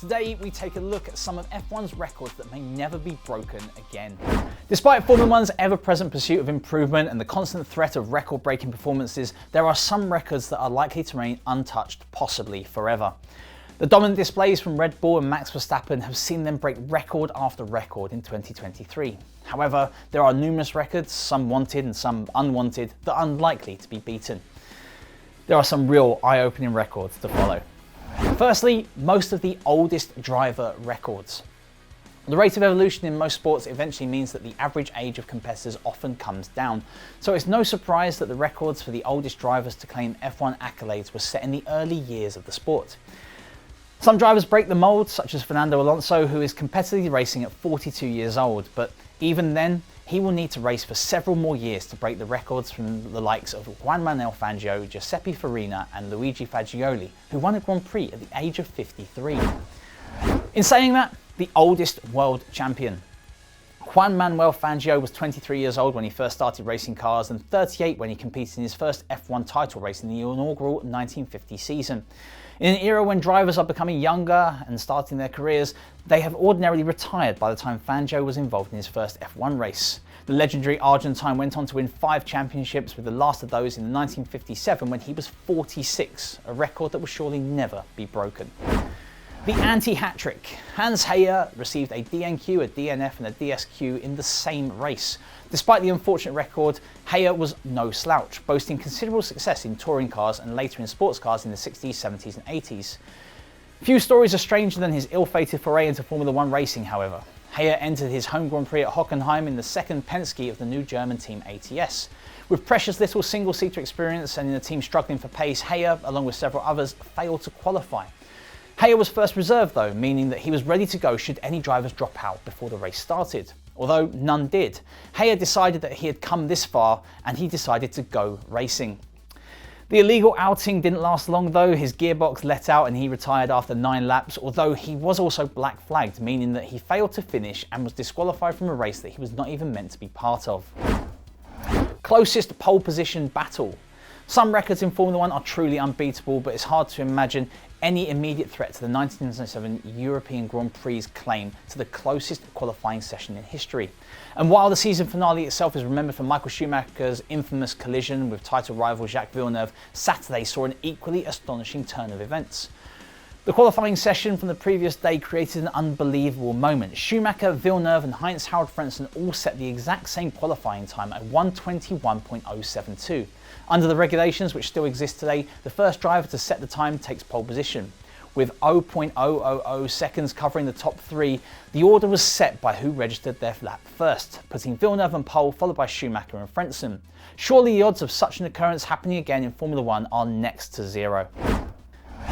Today we take a look at some of F1's records that may never be broken again. Despite Formula One's ever-present pursuit of improvement and the constant threat of record-breaking performances, there are some records that are likely to remain untouched, possibly forever. The dominant displays from Red Bull and Max Verstappen have seen them break record after record in 2023. However, there are numerous records, some wanted and some unwanted, that are unlikely to be beaten. There are some real eye-opening records to follow. Firstly, most of the oldest driver records. The rate of evolution in most sports eventually means that the average age of competitors often comes down, so it's no surprise that the records for the oldest drivers to claim F1 accolades were set in the early years of the sport. Some drivers break the mould, such as Fernando Alonso, who is competitively racing at 42 years old, but even then, he will need to race for several more years to break the records from the likes of Juan Manuel Fanjo, Giuseppe Farina and Luigi Fagioli, who won a Grand Prix at the age of 53. In saying that, the oldest world champion. Juan Manuel Fangio was 23 years old when he first started racing cars and 38 when he competed in his first F1 title race in the inaugural 1950 season. In an era when drivers are becoming younger and starting their careers, they have ordinarily retired by the time Fanjo was involved in his first F1 race. The legendary Argentine went on to win 5 championships, with the last of those in 1957 when he was 46, a record that will surely never be broken. The anti-hat trick. Hans Haya received a DNQ, a DNF and a DSQ in the same race. Despite the unfortunate record, Haya was no slouch, boasting considerable success in touring cars and later in sports cars in the 60s, 70s and 80s. Few stories are stranger than his ill-fated foray into Formula One racing, however. Haya entered his home Grand Prix at Hockenheim in the second Penske of the new German team ATS. With precious little single-seater experience and in a team struggling for pace, Haya, along with several others, failed to qualify. Haya was first reserve though, meaning that he was ready to go should any drivers drop out before the race started. Although none did. Haya decided that he had come this far and he decided to go racing. The illegal outing didn't last long though. His gearbox let out and he retired after 9 laps, although he was also black flagged, meaning that he failed to finish and was disqualified from a race that he was not even meant to be part of. Closest pole position battle. Some records in Formula One are truly unbeatable, but it's hard to imagine any immediate threat to the 1997 European Grand Prix claim to the closest qualifying session in history. And while the season finale itself is remembered for Michael Schumacher's infamous collision with title rival Jacques Villeneuve, Saturday saw an equally astonishing turn of events. The qualifying session from the previous day created an unbelievable moment. Schumacher, Villeneuve and Heinz-Harald Frentzen all set the exact same qualifying time at 1:21.072. Under the regulations, which still exist today, the first driver to set the time takes pole position. With 0.000 seconds covering the top 3, the order was set by who registered their lap first, putting Villeneuve on pole, followed by Schumacher and Frentzen. Surely the odds of such an occurrence happening again in Formula One are next to zero.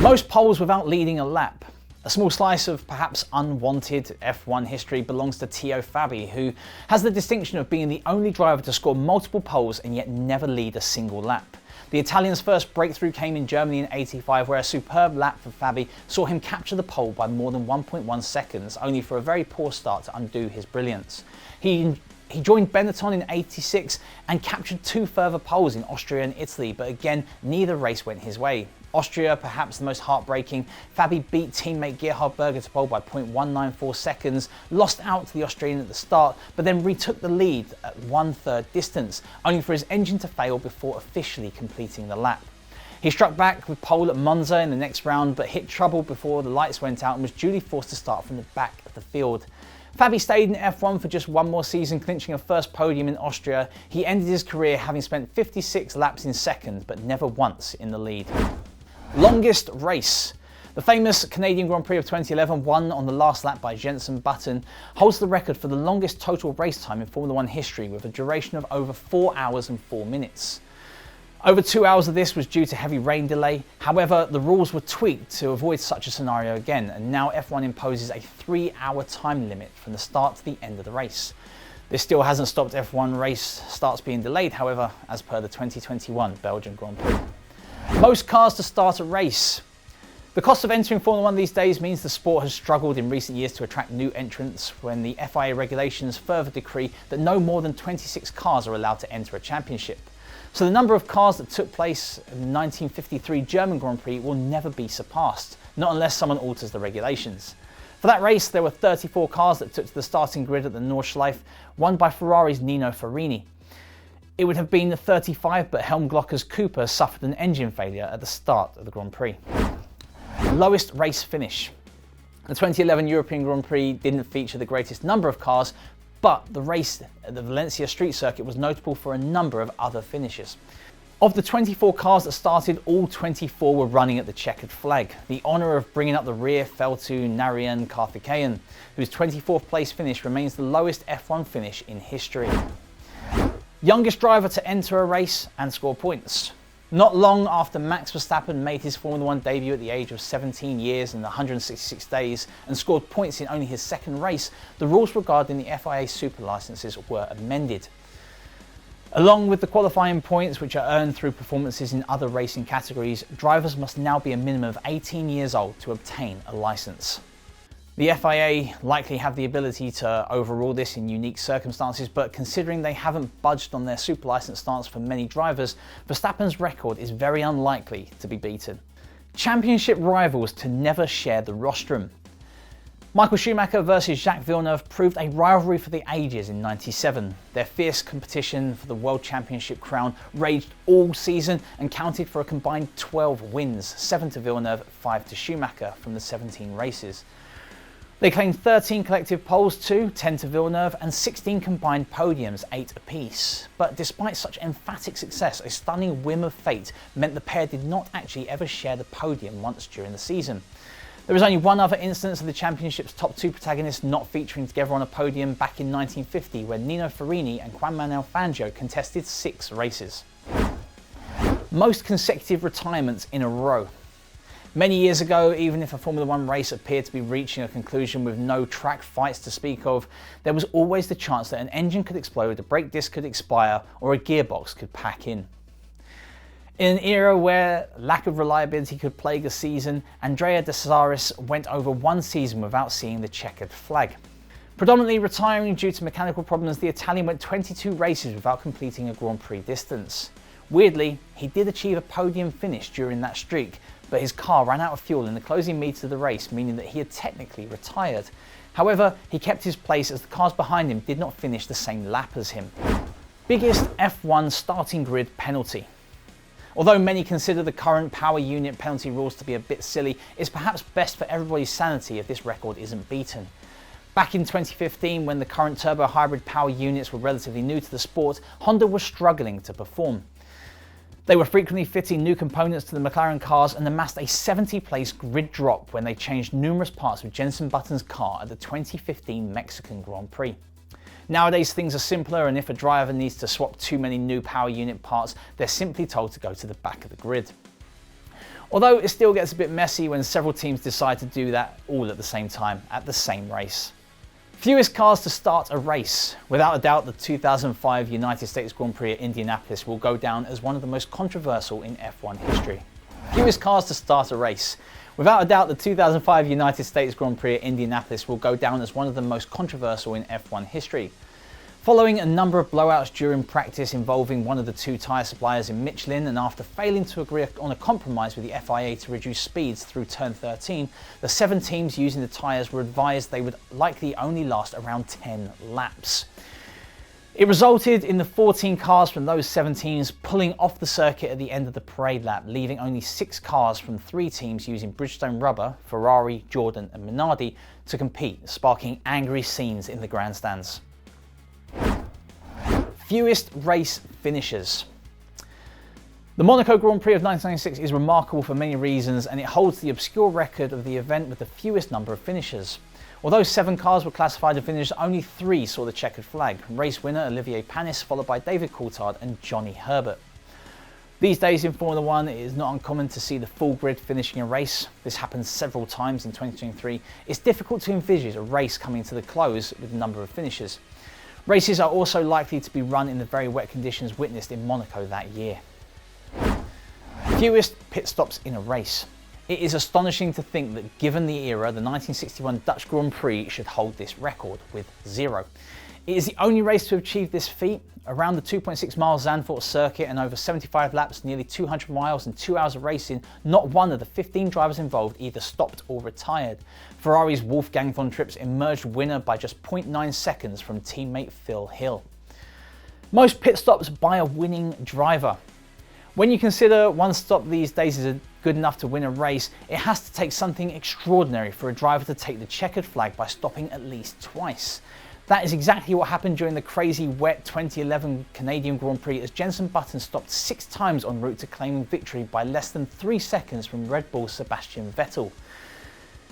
Most poles without leading a lap. A small slice of perhaps unwanted F1 history belongs to Teo Fabi, who has the distinction of being the only driver to score multiple poles and yet never lead a single lap. The Italian's first breakthrough came in Germany in '85, where a superb lap for Fabi saw him capture the pole by more than 1.1 seconds, only for a very poor start to undo his brilliance. He joined Benetton in '86 and captured 2 further poles in Austria and Italy, but again, neither race went his way. Austria, perhaps the most heartbreaking, Fabi beat teammate Gerhard Berger to pole by 0.194 seconds, lost out to the Australian at the start, but then retook the lead at 1/3 distance, only for his engine to fail before officially completing the lap. He struck back with pole at Monza in the next round, but hit trouble before the lights went out and was duly forced to start from the back of the field. Fabi stayed in F1 for just one more season, clinching a first podium in Austria. He ended his career having spent 56 laps in second, but never once in the lead. Longest race. The famous Canadian Grand Prix of 2011, won on the last lap by Jenson Button, holds the record for the longest total race time in Formula One history, with a duration of over 4 hours and 4 minutes. Over 2 hours of this was due to heavy rain delay. However, the rules were tweaked to avoid such a scenario again, and now F1 imposes a 3-hour time limit from the start to the end of the race. This still hasn't stopped F1 race starts being delayed, however, as per the 2021 Belgian Grand Prix. Most cars to start a race. The cost of entering Formula One these days means the sport has struggled in recent years to attract new entrants, when the FIA regulations further decree that no more than 26 cars are allowed to enter a championship. So the number of cars that took place in the 1953 German Grand Prix will never be surpassed. not unless someone alters the regulations. For that race, there were 34 cars that took to the starting grid at the Nordschleife, won by Ferrari's Nino Ferrini. It would have been 35, but Helmglocker's Cooper suffered an engine failure at the start of the Grand Prix. Lowest race finish. The 2011 European Grand Prix didn't feature the greatest number of cars, but the race at the Valencia street circuit was notable for a number of other finishes. Of the 24 cars that started, all 24 were running at the checkered flag. The honour of bringing up the rear fell to Narayan Karthikeyan, whose 24th place finish remains the lowest F1 finish in history. Youngest driver to enter a race and score points. Not long after Max Verstappen made his Formula 1 debut at the age of 17 years and 166 days and scored points in only his second race, the rules regarding the FIA super licenses were amended. Along with the qualifying points, which are earned through performances in other racing categories, drivers must now be a minimum of 18 years old to obtain a license. The FIA likely have the ability to overrule this in unique circumstances, but considering they haven't budged on their super license stance for many drivers, Verstappen's record is very unlikely to be beaten. Championship rivals to never share the rostrum. Michael Schumacher versus Jacques Villeneuve proved a rivalry for the ages in '97. Their fierce competition for the World Championship crown raged all season and counted for a combined 12 wins, 7 to Villeneuve, 5 to Schumacher from the 17 races. They claimed 13 collective poles too, 10 to Villeneuve, and 16 combined podiums, 8 apiece. But despite such emphatic success, a stunning whim of fate meant the pair did not actually ever share the podium once during the season. There was only one other instance of the championship's top two protagonists not featuring together on a podium back in 1950, when Nino Ferrini and Juan Manuel Fanjo contested 6 races. Most consecutive retirements in a row. Many years ago, even if a Formula 1 race appeared to be reaching a conclusion with no track fights to speak of, there was always the chance that an engine could explode, a brake disc could expire, or a gearbox could pack in. In an era where lack of reliability could plague a season, Andrea De Cesaris went over one season without seeing the checkered flag. Predominantly retiring due to mechanical problems, the Italian went 22 races without completing a Grand Prix distance. Weirdly, he did achieve a podium finish during that streak, but his car ran out of fuel in the closing meters of the race, meaning that he had technically retired. However, he kept his place as the cars behind him did not finish the same lap as him. Biggest F1 starting grid penalty. Although many consider the current power unit penalty rules to be a bit silly, it's perhaps best for everybody's sanity if this record isn't beaten. Back in 2015, when the current turbo hybrid power units were relatively new to the sport, Honda was struggling to perform. They were frequently fitting new components to the McLaren cars and amassed a 70-place grid drop when they changed numerous parts of Jenson Button's car at the 2015 Mexican Grand Prix. Nowadays things are simpler, and if a driver needs to swap too many new power unit parts, they're simply told to go to the back of the grid. Although it still gets a bit messy when several teams decide to do that all at the same time, at the same race. Fewest cars to start a race. Without a doubt, the 2005 United States Grand Prix at Indianapolis will go down as one of the most controversial in F1 history. Fewest cars to start a race. Without a doubt, the 2005 United States Grand Prix at Indianapolis will go down as one of the most controversial in F1 history. Following a number of blowouts during practice involving one of the two tyre suppliers in Michelin, and after failing to agree on a compromise with the FIA to reduce speeds through turn 13, the 7 teams using the tyres were advised they would likely only last around 10 laps. It resulted in the 14 cars from those 7 teams pulling off the circuit at the end of the parade lap, leaving only 6 cars from 3 teams using Bridgestone rubber, Ferrari, Jordan and Minardi, to compete, sparking angry scenes in the grandstands. Fewest race finishes. The Monaco Grand Prix of 1996 is remarkable for many reasons, and it holds the obscure record of the event with the fewest number of finishes. Although 7 cars were classified to finish, only 3 saw the checkered flag. Race winner Olivier Panis, followed by David Coulthard and Johnny Herbert. These days in Formula 1, it is not uncommon to see the full grid finishing a race. This happens several times in 2023. It's difficult to envisage a race coming to the close with the number of finishes. Races are also likely to be run in the very wet conditions witnessed in Monaco that year. Fewest pit stops in a race. It is astonishing to think that given the era, the 1961 Dutch Grand Prix should hold this record with 0. It is the only race to achieve this feat. Around the 2.6 mile Zandvoort circuit and over 75 laps, nearly 200 miles and 2 hours of racing, not one of the 15 drivers involved either stopped or retired. Ferrari's Wolfgang von Trips emerged winner by just 0.9 seconds from teammate Phil Hill. Most pit stops by a winning driver. When you consider one stop these days is good enough to win a race, it has to take something extraordinary for a driver to take the checkered flag by stopping at least twice. That is exactly what happened during the crazy wet 2011 Canadian Grand Prix, as Jenson Button stopped 6 times en route to claiming victory by less than 3 seconds from Red Bull's Sebastian Vettel.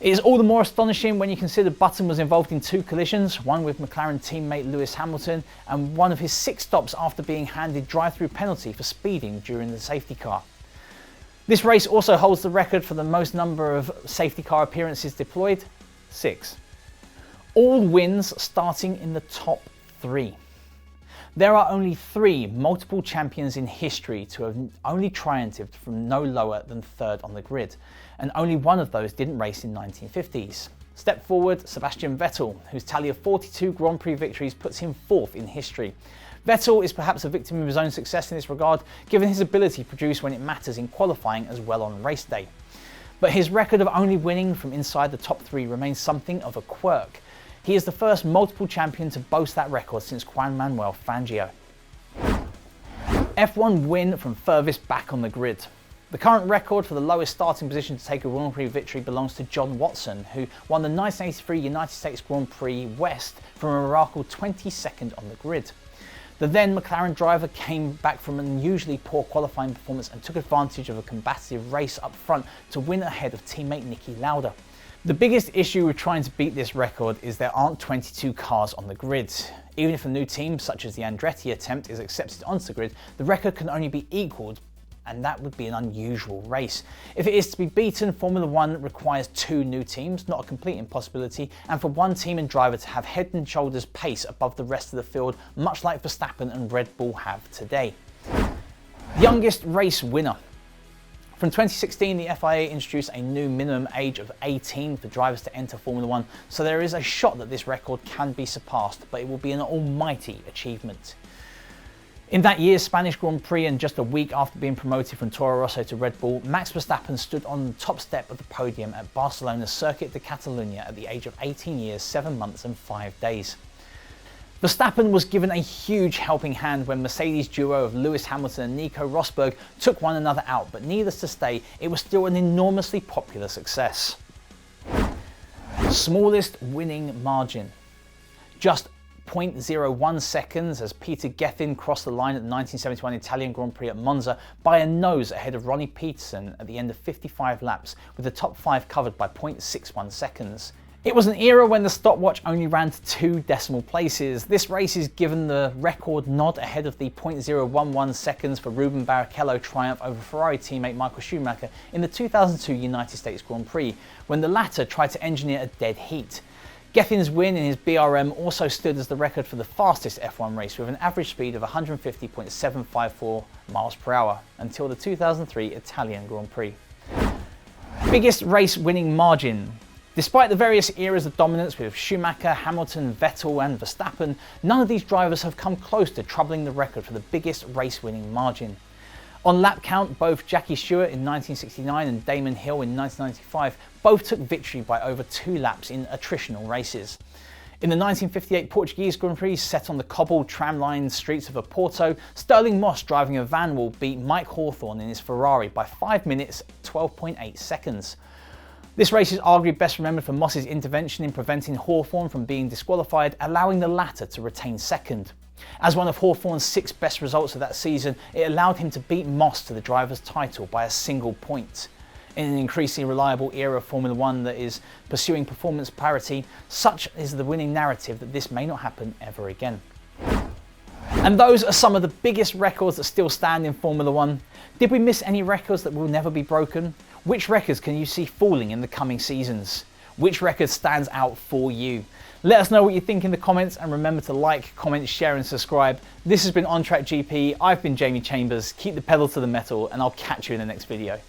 It is all the more astonishing when you consider Button was involved in 2 collisions, one with McLaren teammate Lewis Hamilton and one of his 6 stops after being handed drive-through penalty for speeding during the safety car. This race also holds the record for the most number of safety car appearances deployed, 6. All wins starting in the top 3. There are only 3 multiple champions in history to have only triumphed from no lower than 3rd on the grid, and only one of those didn't race in 1950s. Step forward, Sebastian Vettel, whose tally of 42 Grand Prix victories puts him 4th in history. Vettel is perhaps a victim of his own success in this regard, given his ability to produce when it matters in qualifying as well on race day. But his record of only winning from inside the top 3 remains something of a quirk. He is the first multiple champion to boast that record since Juan Manuel Fanjo. F1 win from furthest back on the grid. The current record for the lowest starting position to take a Grand Prix victory belongs to John Watson, who won the 1983 United States Grand Prix West from a remarkable 22nd on the grid. The then McLaren driver came back from an unusually poor qualifying performance and took advantage of a combative race up front to win ahead of teammate Niki Lauda. The biggest issue with trying to beat this record is there aren't 22 cars on the grid. Even if a new team, such as the Andretti attempt, is accepted onto the grid, the record can only be equalled, and that would be an unusual race. If it is to be beaten, Formula 1 requires 2 new teams, not a complete impossibility, and for one team and driver to have head and shoulders pace above the rest of the field, much like Verstappen and Red Bull have today. Youngest race winner. From 2016, the FIA introduced a new minimum age of 18 for drivers to enter Formula 1, so there is a shot that this record can be surpassed, but it will be an almighty achievement. In that year's Spanish Grand Prix, and just a week after being promoted from Toro Rosso to Red Bull, Max Verstappen stood on the top step of the podium at Barcelona's Circuit de Catalunya at the age of 18 years, 7 months and 5 days. Verstappen was given a huge helping hand when Mercedes duo of Lewis Hamilton and Nico Rosberg took one another out, but needless to say, it was still an enormously popular success. Smallest winning margin. Just 0.01 seconds as Peter Gethin crossed the line at the 1971 Italian Grand Prix at Monza by a nose ahead of Ronnie Peterson at the end of 55 laps, with the top 5 covered by 0.61 seconds. It was an era when the stopwatch only ran to 2 decimal places. This race is given the record nod ahead of the 0.011 seconds for Ruben Barrichello triumph over Ferrari teammate Michael Schumacher in the 2002 United States Grand Prix, when the latter tried to engineer a dead heat. Gethin's win in his BRM also stood as the record for the fastest F1 race, with an average speed of 150.754 miles per hour until the 2003 Italian Grand Prix. Biggest race winning margin. Despite the various eras of dominance with Schumacher, Hamilton, Vettel and Verstappen, none of these drivers have come close to troubling the record for the biggest race-winning margin. On lap count, both Jackie Stewart in 1969 and Damon Hill in 1995 both took victory by over 2 laps in attritional races. In the 1958 Portuguese Grand Prix set on the cobbled tram-lined streets of Oporto, Sterling Moss driving a Van Wall beat Mike Hawthorn in his Ferrari by 5 minutes 12.8 seconds. This race is arguably best remembered for Moss's intervention in preventing Hawthorn from being disqualified, allowing the latter to retain second. As one of Hawthorn's 6 best results of that season, it allowed him to beat Moss to the driver's title by a single point. In an increasingly reliable era of Formula 1 that is pursuing performance parity, such is the winning narrative that this may not happen ever again. And those are some of the biggest records that still stand in Formula 1. Did we miss any records that will never be broken? Which records can you see falling in the coming seasons? Which record stands out for you? Let us know what you think in the comments, and remember to like, comment, share and subscribe. This has been On Track GP. I've been Jamie Chambers. Keep the pedal to the metal, and I'll catch you in the next video.